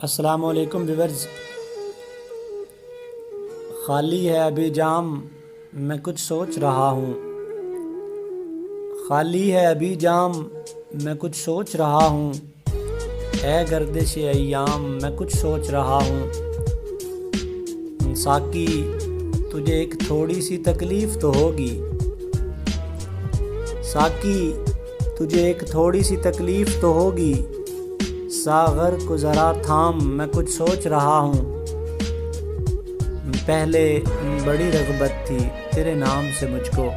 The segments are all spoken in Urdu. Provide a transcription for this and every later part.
السلام علیکم ویورز۔ خالی ہے ابھی جام میں کچھ سوچ رہا ہوں، خالی ہے ابھی جام میں کچھ سوچ رہا ہوں، اے گردش ایام میں کچھ سوچ رہا ہوں۔ ساقی تجھے ایک تھوڑی سی تکلیف تو ہوگی، ساقی تجھے ایک تھوڑی سی تکلیف تو ہوگی، ساغر کو ذرا تھام میں کچھ سوچ رہا ہوں۔ پہلے بڑی رغبت تھی تیرے نام سے مجھ کو،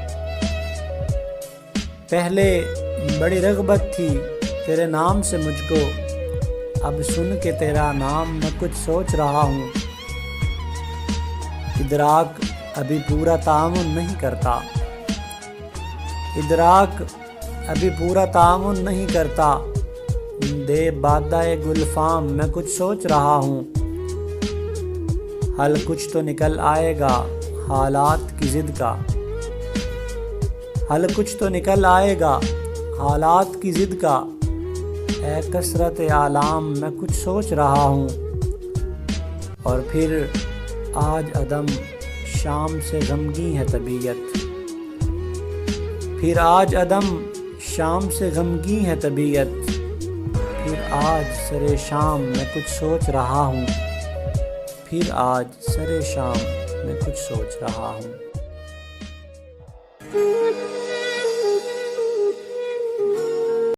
پہلے بڑی رغبت تھی تیرے نام سے مجھ کو، اب سن کے تیرا نام میں کچھ سوچ رہا ہوں۔ ادراک ابھی پورا تعامل نہیں کرتا، ادراک ابھی پورا تعامل نہیں کرتا، دے بادہ گلفام میں کچھ سوچ رہا ہوں۔ حل کچھ تو نکل آئے گا حالات کی ضد کا، حل کچھ تو نکل آئے گا حالات کی ضد کا، اے کثرت آلام میں کچھ سوچ رہا ہوں۔ اور پھر آج عدم شام سے غمگین ہے طبیعت، پھر آج عدم شام سے غمگین ہے طبیعت، پھر آج سرے شام میں کچھ سوچ رہا ہوں، پھر آج سرے شام میں کچھ سوچ رہا ہوں۔